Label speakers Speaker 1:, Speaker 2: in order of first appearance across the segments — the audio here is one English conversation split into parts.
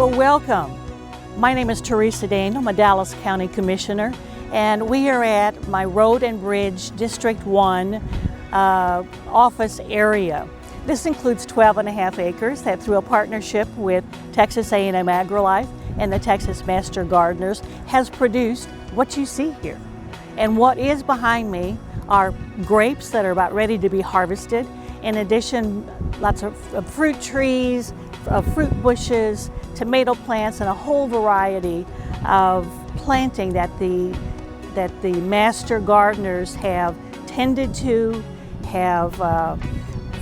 Speaker 1: Well, welcome. My name is Teresa Daniel. I'm a Dallas County Commissioner, and we are at my Road and Bridge District 1 office area. This includes 12.5 acres that, through a partnership with Texas A&M AgriLife and the Texas Master Gardeners, has produced what you see here. And what is behind me are grapes that are about ready to be harvested. In addition, lots of fruit trees, fruit bushes, tomato plants, and a whole variety of planting that the master gardeners have tended to, have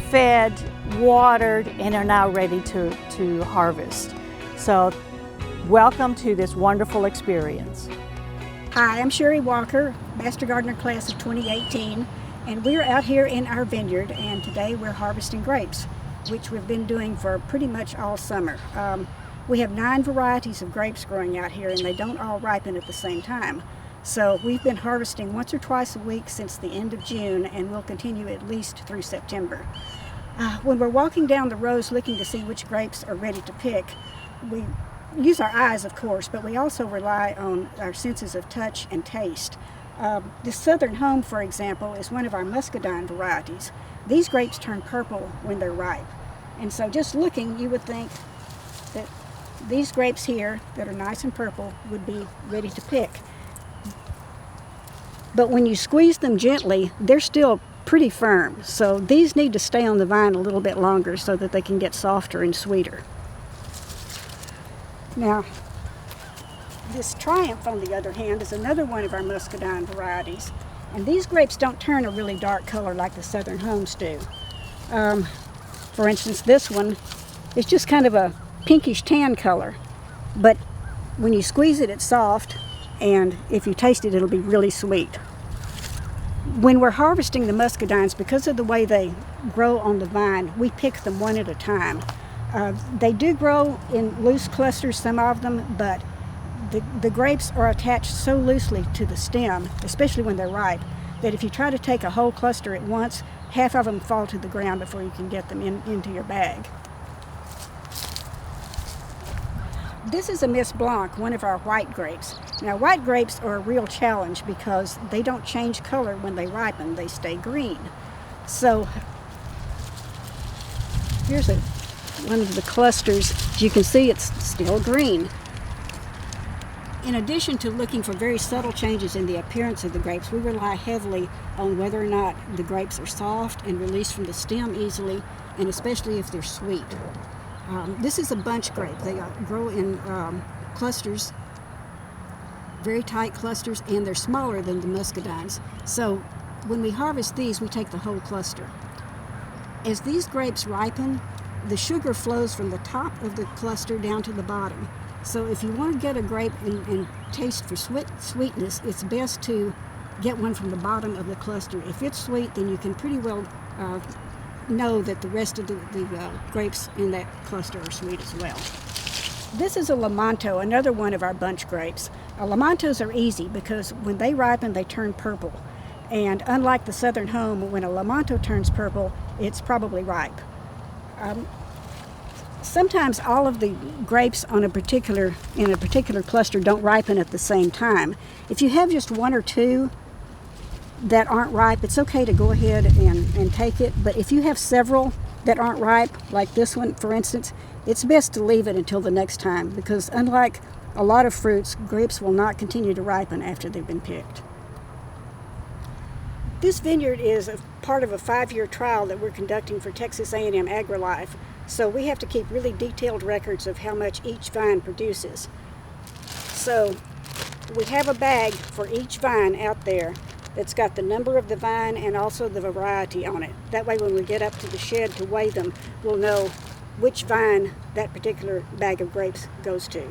Speaker 1: fed, watered, and are now ready to harvest. So welcome to this wonderful experience.
Speaker 2: Hi, I'm Sherry Walker, Master Gardener Class of 2018, and we're out here in our vineyard, and today we're harvesting grapes, which we've been doing for pretty much all summer. We have 9 varieties of grapes growing out here, and they don't all ripen at the same time. So we've been harvesting once or twice a week since the end of June, and we'll continue at least through September. When we're walking down the rows looking to see which grapes are ready to pick, we use our eyes, of course, but we also rely on our senses of touch and taste. The Southern Home, for example, is one of our muscadine varieties. These grapes turn purple when they're ripe. And so just looking, you would think that these grapes here that are nice and purple would be ready to pick. But when you squeeze them gently, they're still pretty firm. So these need to stay on the vine a little bit longer so that they can get softer and sweeter. Now, this Triumph, on the other hand, is another one of our muscadine varieties. And these grapes don't turn a really dark color like the Southern Homes do. For instance, this one is just kind of a pinkish tan color. But when you squeeze it, it's soft. And if you taste it, it'll be really sweet. When we're harvesting the muscadines, because of the way they grow on the vine, we pick them one at a time. They do grow in loose clusters, some of them, but the grapes are attached so loosely to the stem, especially when they're ripe, that if you try to take a whole cluster at once, half of them fall to the ground before you can get them into your bag. This is a Miss Blanc, one of our white grapes. Now, white grapes are a real challenge because they don't change color when they ripen, they stay green. So here's one of the clusters. As you can see, it's still green. In addition to looking for very subtle changes in the appearance of the grapes, we rely heavily on whether or not the grapes are soft and released from the stem easily, and especially if they're sweet. This is a bunch grape. They grow in clusters, very tight clusters, and they're smaller than the muscadines. So when we harvest these, we take the whole cluster. As these grapes ripen, the sugar flows from the top of the cluster down to the bottom. So if you want to get a grape and taste for sweetness, it's best to get one from the bottom of the cluster. If it's sweet, then you can pretty well know that the rest of the grapes in that cluster are sweet as well. This is a Lamanto, another one of our bunch grapes. Lamantos are easy because when they ripen, they turn purple. And unlike the Southern Home, when a Lamanto turns purple, it's probably ripe. Sometimes all of the grapes in a particular cluster don't ripen at the same time. If you have just one or two that aren't ripe, it's okay to go ahead and take it. But if you have several that aren't ripe, like this one, for instance, it's best to leave it until the next time because unlike a lot of fruits, grapes will not continue to ripen after they've been picked. This vineyard is a part of a 5-year trial that we're conducting for Texas A&M AgriLife. So we have to keep really detailed records of how much each vine produces. So we have a bag for each vine out there that's got the number of the vine and also the variety on it. That way when we get up to the shed to weigh them, we'll know which vine that particular bag of grapes goes to.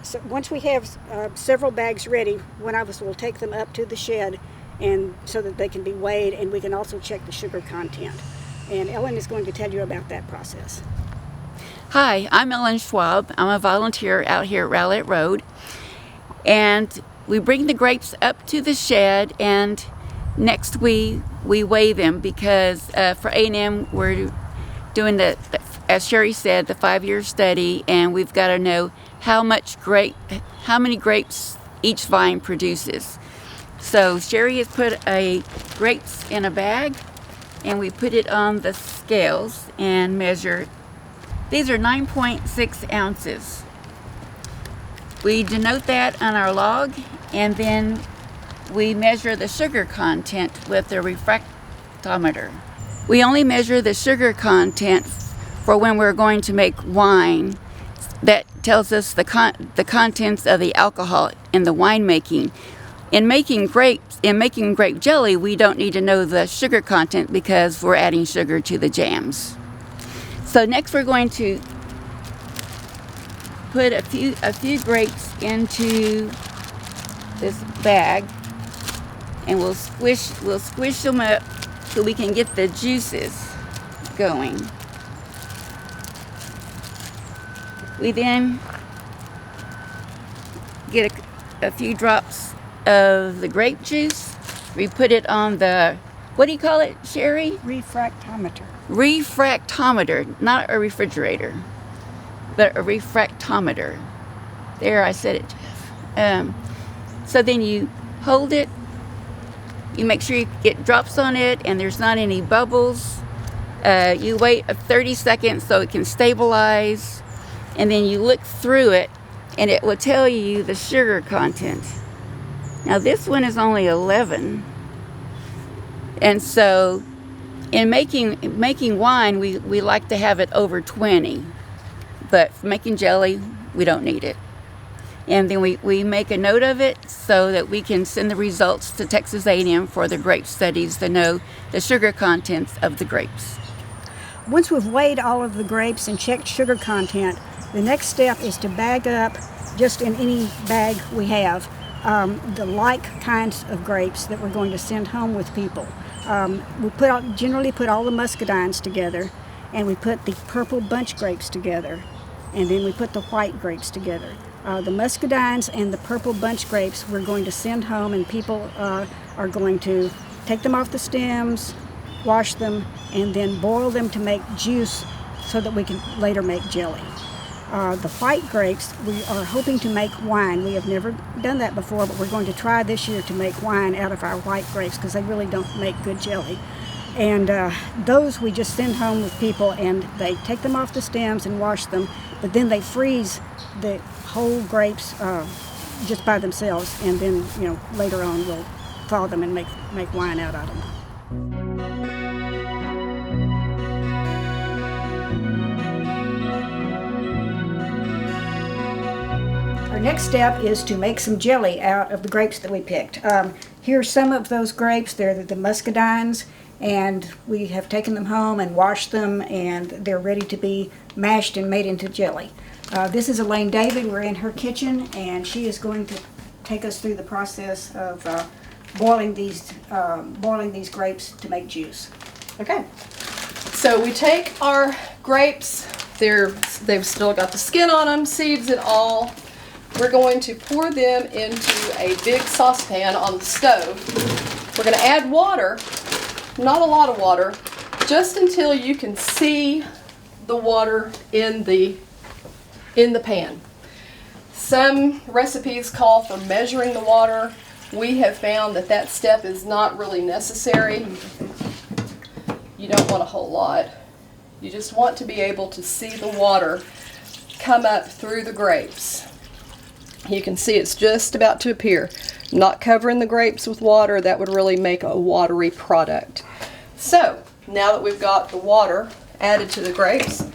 Speaker 2: So once we have several bags ready, one of us will take them up to the shed and so that they can be weighed, and we can also check the sugar content. And Ellen is going to tell you about that process.
Speaker 3: Hi, I'm Ellen Schwab. I'm a volunteer out here at Rowlett Road. And we bring the grapes up to the shed, and next we weigh them because for A&M we're doing the as Sherry said, the 5-year study, and we've got to know how many grapes each vine produces. So Sherry has put grapes in a bag, and we put it on the scales and measure. These are 9.6 ounces. We denote that on our log, and then we measure the sugar content with the refractometer. We only measure the sugar content for when we're going to make wine. That tells us the contents of the alcohol in the winemaking. In making grape jelly, we don't need to know the sugar content because we're adding sugar to the jams. So next we're going to put a few grapes into this bag, and we'll squish them up so we can get the juices going. We then get a few drops of the grape juice. We put it on the, what do you call it, Sherry?
Speaker 2: Refractometer.
Speaker 3: Refractometer, not a refrigerator, but a refractometer. There, I said it, Jeff. So then you hold it, you make sure you get drops on it and there's not any bubbles. You wait 30 seconds so it can stabilize, and then you look through it and it will tell you the sugar content. Now this one is only 11, and so in making wine we like to have it over 20, but for making jelly we don't need it. And then we make a note of it so that we can send the results to Texas A&M for the grape studies to know the sugar contents of the grapes.
Speaker 2: Once we've weighed all of the grapes and checked sugar content, the next step is to bag up, just in any bag we have, the like kinds of grapes that we're going to send home with people. We generally put all the muscadines together, and we put the purple bunch grapes together, and then we put the white grapes together. The muscadines and the purple bunch grapes we're going to send home, and people are going to take them off the stems, wash them, and then boil them to make juice so that we can later make jelly. The white grapes, we are hoping to make wine. We have never done that before, but we're going to try this year to make wine out of our white grapes because they really don't make good jelly. And those we just send home with people, and they take them off the stems and wash them, but then they freeze the whole grapes just by themselves, and then later on we'll thaw them and make wine out of them. Our next step is to make some jelly out of the grapes that we picked. Here's some of those grapes. They're the muscadines, and we have taken them home and washed them, and they're ready to be mashed and made into jelly. This is Elaine David. We're in her kitchen, and she is going to take us through the process of boiling these grapes to make juice.
Speaker 4: Okay, so we take our grapes. They've still got the skin on them, seeds and all. We're going to pour them into a big saucepan on the stove. We're going to add water, not a lot of water, just until you can see the water in the pan. Some recipes call for measuring the water. We have found that step is not really necessary. You don't want a whole lot. You just want to be able to see the water come up through the grapes. You can see it's just about to appear. Not covering the grapes with water, that would really make a watery product. So, now that we've got the water added to the grapes,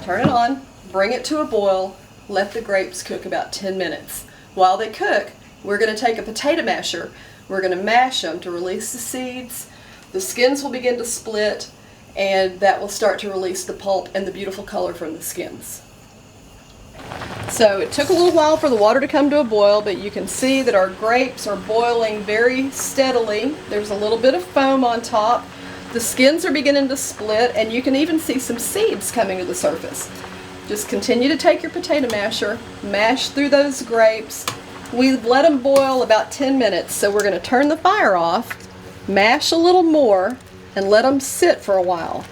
Speaker 4: turn it on, bring it to a boil, let the grapes cook about 10 minutes. While they cook, we're going to take a potato masher. We're going to mash them to release the seeds. The skins will begin to split, and that will start to release the pulp and the beautiful color from the skins. So it took a little while for the water to come to a boil, but you can see that our grapes are boiling very steadily. There's a little bit of foam on top. The skins are beginning to split, and you can even see some seeds coming to the surface. Just continue to take your potato masher, mash through those grapes. We've let them boil about 10 minutes, so we're going to turn the fire off, mash a little more, and let them sit for a while.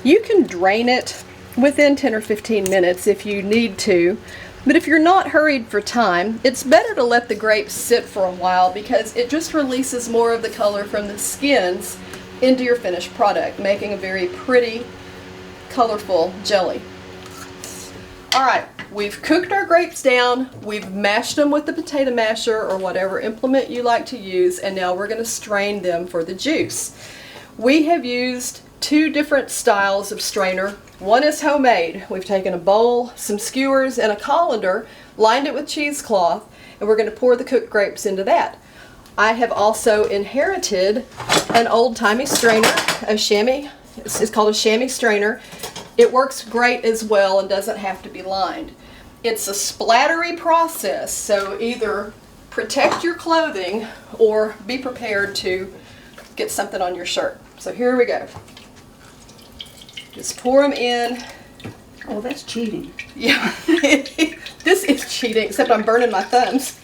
Speaker 4: You can drain it within 10 or 15 minutes if you need to. But if you're not hurried for time, it's better to let the grapes sit for a while because it just releases more of the color from the skins into your finished product, making a very pretty, colorful jelly. All right, we've cooked our grapes down, we've mashed them with the potato masher or whatever implement you like to use, and now we're going to strain them for the juice. We have used two different styles of strainer. One is homemade. We've taken a bowl, some skewers, and a colander, lined it with cheesecloth, and we're going to pour the cooked grapes into that. I have also inherited an old-timey strainer, a chamois. It's called a chamois strainer. It works great as well and doesn't have to be lined. It's a splattery process, so either protect your clothing or be prepared to get something on your shirt. So here we go. Just pour them in.
Speaker 2: Oh, that's cheating.
Speaker 4: Yeah, this is cheating, except I'm burning my thumbs.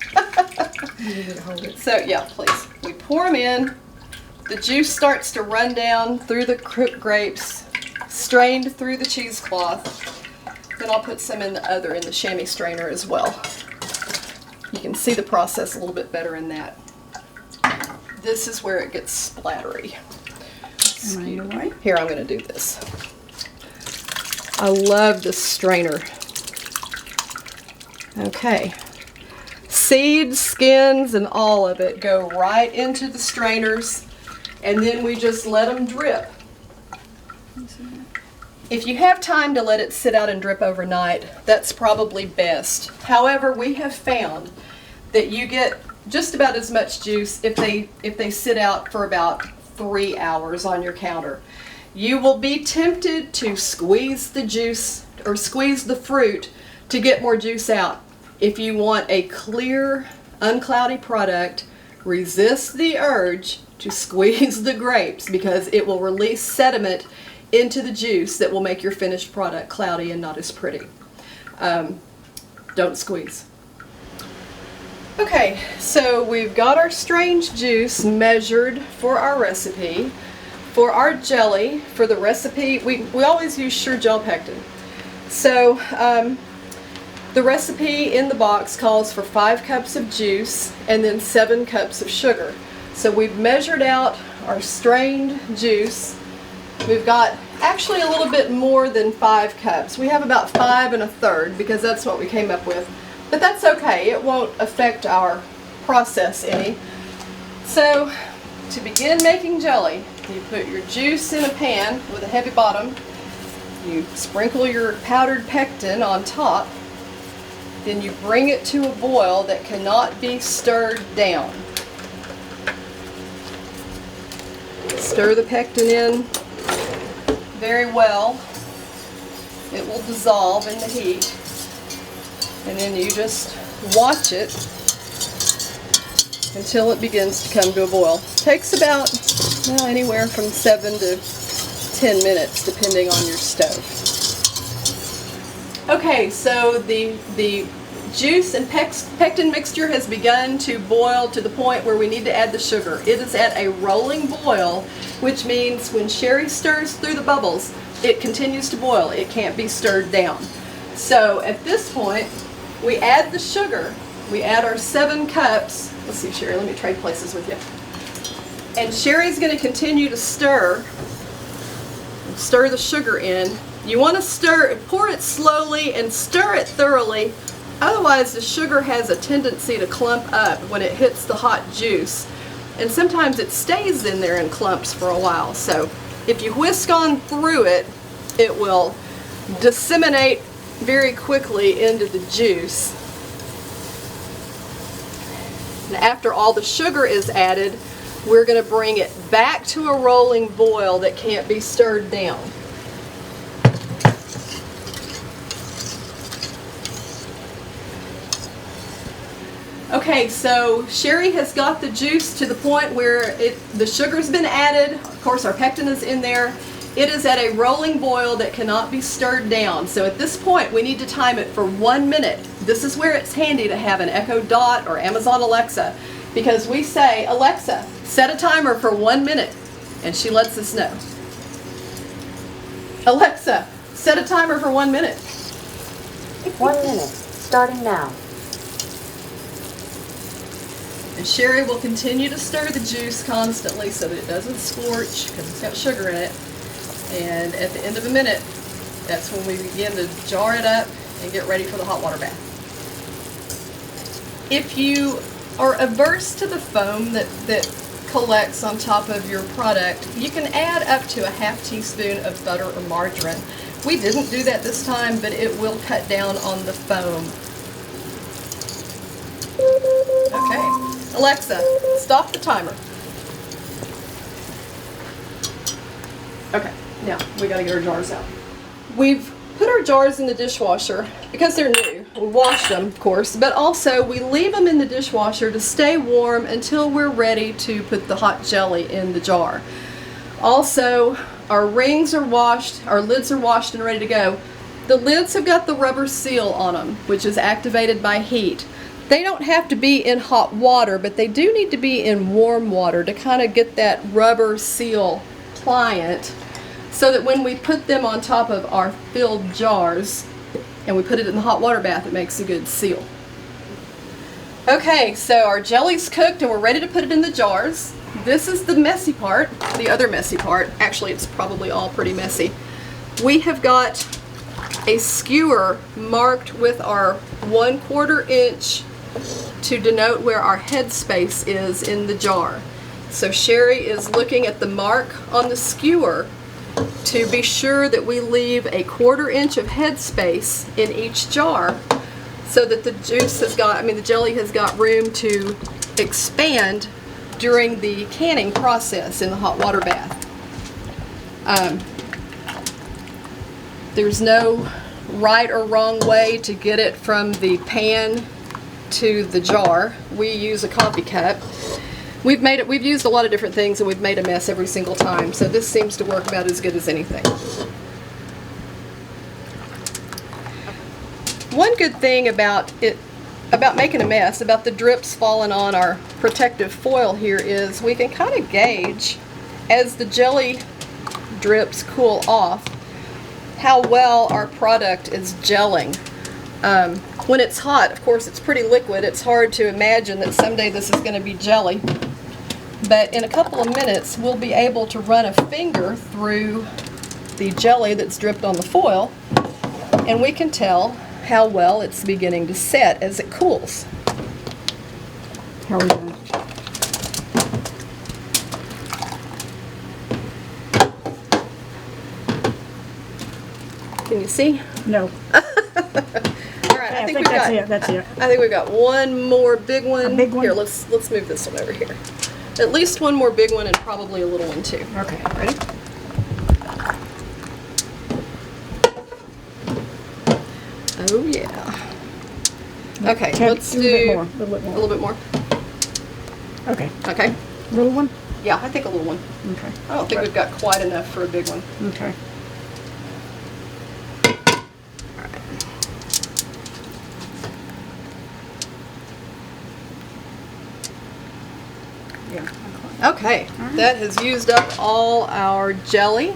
Speaker 4: So yeah, please. We pour them in. The juice starts to run down through the cooked grapes, strained through the cheesecloth. Then I'll put some in the chamois strainer as well. You can see the process a little bit better in that. This is where it gets splattery. Here, I'm going to do this. I love this strainer. Okay. Seeds, skins, and all of it go right into the strainers, and then we just let them drip. If you have time to let it sit out and drip overnight, that's probably best. However, we have found that you get just about as much juice if they sit out for about 3 hours on your counter. You will be tempted to squeeze the juice or squeeze the fruit to get more juice out. If you want a clear, uncloudy product, resist the urge to squeeze the grapes because it will release sediment into the juice that will make your finished product cloudy and not as pretty. Don't squeeze. Okay, so we've got our strained juice measured for our recipe. For our jelly, for the recipe, we always use sure gel pectin. So the recipe in the box calls for 5 cups of juice and then 7 cups of sugar. So we've measured out our strained juice. We've got actually a little bit more than 5 cups. We have about 5 1/3 because that's what we came up with. But that's okay, it won't affect our process any. So to begin making jelly, you put your juice in a pan with a heavy bottom. You sprinkle your powdered pectin on top. Then you bring it to a boil that cannot be stirred down. Stir the pectin in very well. It will dissolve in the heat. And then you just watch it until it begins to come to a boil. Takes about anywhere from 7 to 10 minutes depending on your stove. Okay, so the juice and pectin mixture has begun to boil to the point where we need to add the sugar. It is at a rolling boil, which means when Sherry stirs through the bubbles, it continues to boil. It can't be stirred down. So at this point, we add the sugar. We add our 7 cups. Let's see, Sherry, let me trade places with you. And Sherry's going to continue to stir the sugar in. You want to pour it slowly and stir it thoroughly. Otherwise, the sugar has a tendency to clump up when it hits the hot juice. And sometimes it stays in there in clumps for a while. So if you whisk on through it, it will disseminate very quickly into the juice. And after all the sugar is added, we're going to bring it back to a rolling boil that can't be stirred down. Okay, so Sherry has got the juice to the point where the sugar's been added. Of course, our pectin is in there. It is at a rolling boil that cannot be stirred down. So at this point, we need to time it for 1 minute. This is where it's handy to have an Echo Dot or Amazon Alexa, because we say, Alexa, set a timer for 1 minute, and she lets us know. Alexa, Set a timer for 1 minute.
Speaker 5: 1 minute, starting now.
Speaker 4: And Sherry will continue to stir the juice constantly so that it doesn't scorch because it's got sugar in it. And at the end of a minute, that's when we begin to jar it up and get ready for the hot water bath. If you are averse to the foam that collects on top of your product, you can add up to a ½ teaspoon of butter or margarine. We didn't do that this time, but it will cut down on the foam. Okay, Alexa, stop the timer. Okay, now we gotta get our jars out. We've put our jars in the dishwasher because they're new. We wash them, of course, but also we leave them in the dishwasher to stay warm until we're ready to put the hot jelly in the jar. Also, our rings are washed, our lids are washed and ready to go. The lids have got the rubber seal on them, which is activated by heat. They don't have to be in hot water, but they do need to be in warm water to kind of get that rubber seal pliant, so that when we put them on top of our filled jars and we put it in the hot water bath, it makes a good seal. Okay, so our jelly's cooked and we're ready to put it in the jars. This is the messy part, the other messy part. Actually, it's probably all pretty messy. We have got a skewer marked with our 1/4 inch to denote where our head space is in the jar. So Sherry is looking at the mark on the skewer to be sure that we leave a 1/4 inch of head space in each jar so that the juice has got, the jelly has got room to expand during the canning process in the hot water bath. There's no right or wrong way to get it from the pan to the jar. We use a coffee cup. We've used a lot of different things and we've made a mess every single time, so this seems to work about as good as anything. One good thing about making a mess, about the drips falling on our protective foil here, is we can kind of gauge, as the jelly drips cool off, how well our product is gelling. When it's hot, of course, it's pretty liquid. It's hard to imagine that someday this is going to be jelly. But in a couple of minutes, we'll be able to run a finger through the jelly that's dripped on the foil, and we can tell how well it's beginning to set as it cools.
Speaker 2: How are we doing?
Speaker 4: Can you see?
Speaker 2: No.
Speaker 4: All right, I think
Speaker 2: that's it. That's it.
Speaker 4: I think we've got one more big one.
Speaker 2: A big one?
Speaker 4: Here, let's move this one over here. At least one more big one and probably a little one too.
Speaker 2: Okay.
Speaker 4: Ready? Oh yeah. Okay, let's do
Speaker 2: a little bit more. Okay.
Speaker 4: Okay.
Speaker 2: Little one?
Speaker 4: Yeah, I think a little one.
Speaker 2: Okay.
Speaker 4: I don't think we've got quite enough for a big one.
Speaker 2: Okay.
Speaker 4: Okay, that has used up all our jelly.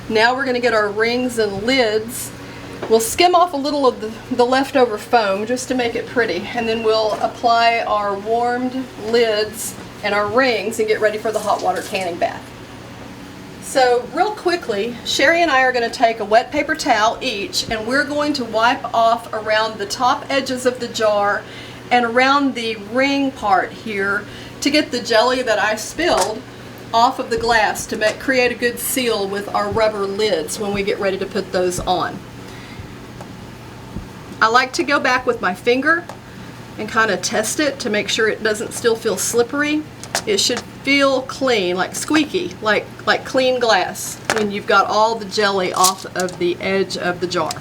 Speaker 4: Now we're going to get our rings and lids. We'll skim off a little of the leftover foam just to make it pretty, and then we'll apply our warmed lids and our rings and get ready for the hot water canning bath. So real quickly, Sherry and I are going to take a wet paper towel each, and we're going to wipe off around the top edges of the jar and around the ring part here to get the jelly that I spilled off of the glass to create a good seal with our rubber lids when we get ready to put those on. I like to go back with my finger and kind of test it to make sure it doesn't still feel slippery. It should feel clean, like squeaky, like clean glass when you've got all the jelly off of the edge of the jar.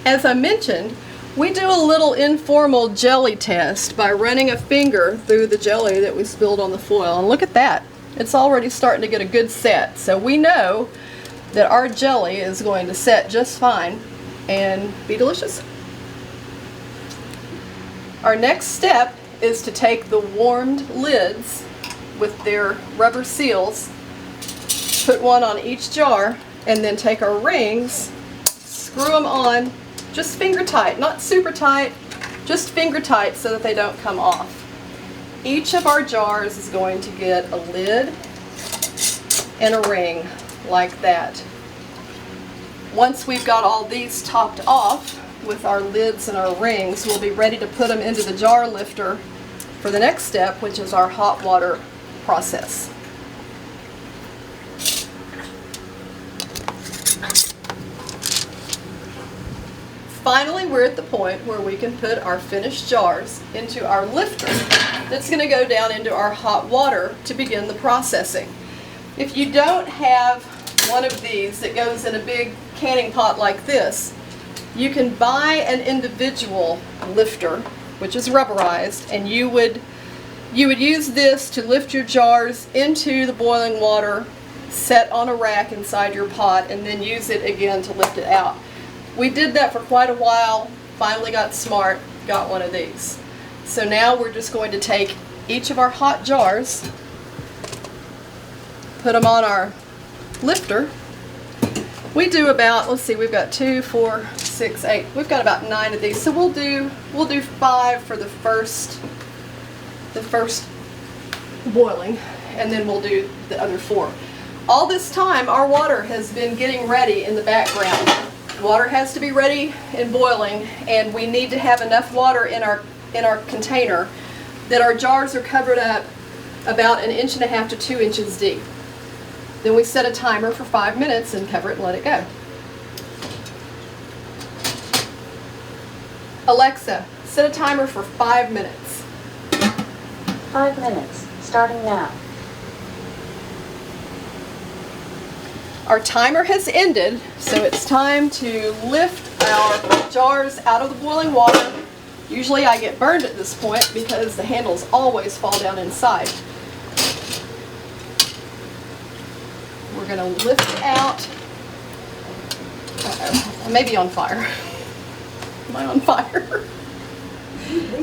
Speaker 4: As I mentioned, we do a little informal jelly test by running a finger through the jelly that we spilled on the foil. And look at that. It's already starting to get a good set. So we know that our jelly is going to set just fine and be delicious. Our next step is to take the warmed lids with their rubber seals, put one on each jar, and then take our rings, screw them on, just finger tight, not super tight, just finger tight so that they don't come off. Each of our jars is going to get a lid and a ring like that. Once we've got all these topped off with our lids and our rings, we'll be ready to put them into the jar lifter for the next step, which is our hot water process. Finally, we're at the point where we can put our finished jars into our lifter that's going to go down into our hot water to begin the processing. If you don't have one of these that goes in a big canning pot like this, you can buy an individual lifter, which is rubberized, and you would use this to lift your jars into the boiling water, set on a rack inside your pot, and then use it again to lift it out. We did that for quite a while, finally got smart, got one of these. So now we're just going to take each of our hot jars, put them on our lifter. We do about, let's see, we've got 2, 4, 6, 8. We've got about 9 of these. So we'll do 5 for the first boiling, and then we'll do the other 4. All this time our water has been getting ready in the background. Water has to be ready and boiling, and we need to have enough water in our container that our jars are covered up about 1.5 inches to 2 inches deep. Then we set a timer for 5 minutes and cover it and let it go. Alexa, set a timer for 5 minutes.
Speaker 5: 5 minutes, starting now.
Speaker 4: Our timer has ended, so it's time to lift our jars out of the boiling water. Usually I get burned at this point because the handles always fall down inside. We're going to lift it out. I may be on fire. Am I on fire?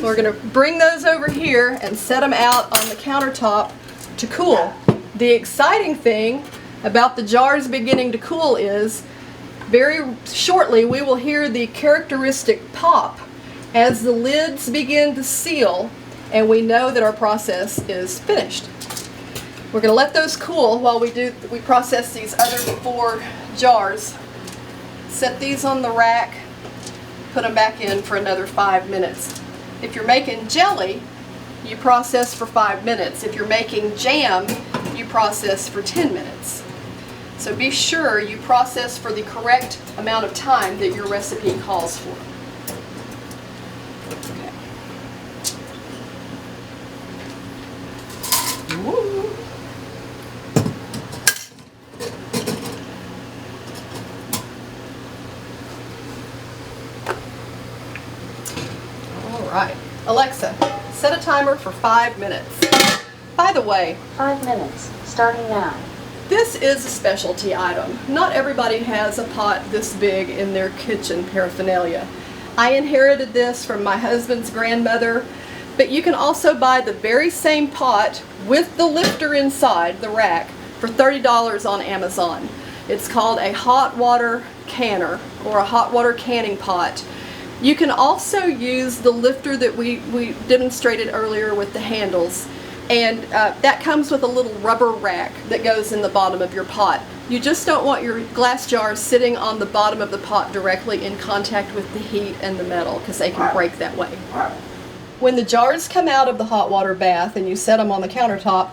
Speaker 4: We're going to bring those over here and set them out on the countertop to cool. The exciting thing about the jars beginning to cool is very shortly we will hear the characteristic pop as the lids begin to seal, and we know that our process is finished. We're going to let those cool while we process these other 4 jars. Set these on the rack, put them back in for another 5 minutes. If you're making jelly, you process for 5 minutes. If you're making jam, you process for 10 minutes. So be sure you process for the correct amount of time that your recipe calls for. Okay. Woo. All right. Alexa, set a timer for 5 minutes. By the way,
Speaker 5: 5 minutes, starting now.
Speaker 4: this is a specialty item. Not everybody has a pot this big in their kitchen paraphernalia. I inherited this from my husband's grandmother, but you can also buy the very same pot with the lifter inside the rack for $30 on Amazon. It's called a hot water canner or a hot water canning pot. You can also use the lifter that we demonstrated earlier with the handles, and that comes with a little rubber rack that goes in the bottom of your pot. You just don't want your glass jars sitting on the bottom of the pot directly in contact with the heat and the metal, because they can break that way. When the jars come out of the hot water bath and you set them on the countertop,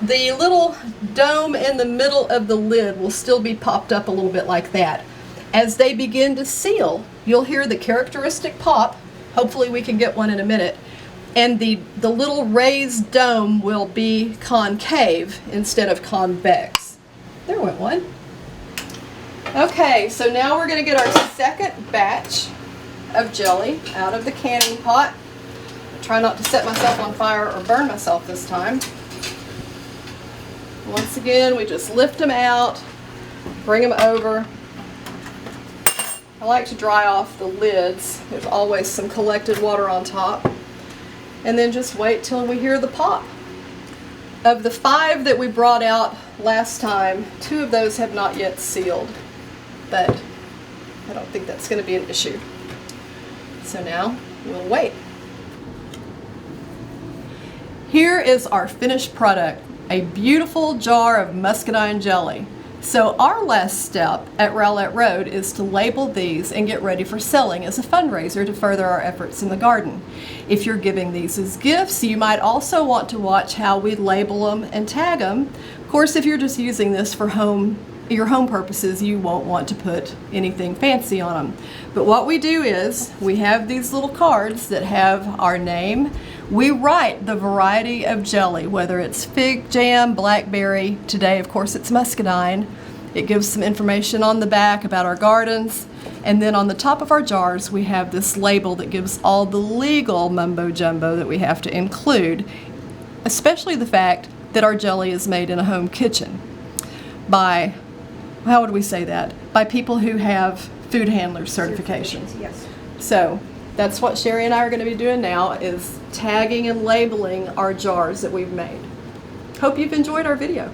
Speaker 4: the little dome in the middle of the lid will still be popped up a little bit like that. As they begin to seal, you'll hear the characteristic pop. Hopefully we can get one in a minute. And the little raised dome will be concave instead of convex. There went one. Okay, so now we're going to get our second batch of jelly out of the canning pot. Try not to set myself on fire or burn myself this time. Once again, we just lift them out, bring them over. I like to dry off the lids. There's always some collected water on top. And then just wait till we hear the pop. Of the 5 that we brought out last time, 2 of those have not yet sealed, but I don't think that's going to be an issue. So now we'll wait. Here is our finished product, a beautiful jar of muscadine jelly. So our last step at Rowlett Road is to label these and get ready for selling as a fundraiser to further our efforts in the garden. If you're giving these as gifts, you might also want to watch how we label them and tag them. Of course, if you're just using this for your home purposes, you won't want to put anything fancy on them. But what we do is we have these little cards that have our name. We write the variety of jelly, whether it's fig jam, blackberry. Today, of course, it's muscadine. It gives some information on the back about our gardens. And then on the top of our jars, we have this label that gives all the legal mumbo jumbo that we have to include, especially the fact that our jelly is made in a home kitchen by, how would we say that? By people who have food handler certifications.
Speaker 2: Yes.
Speaker 4: So that's what Sherry and I are going to be doing now, is tagging and labeling our jars that we've made. Hope you've enjoyed our video.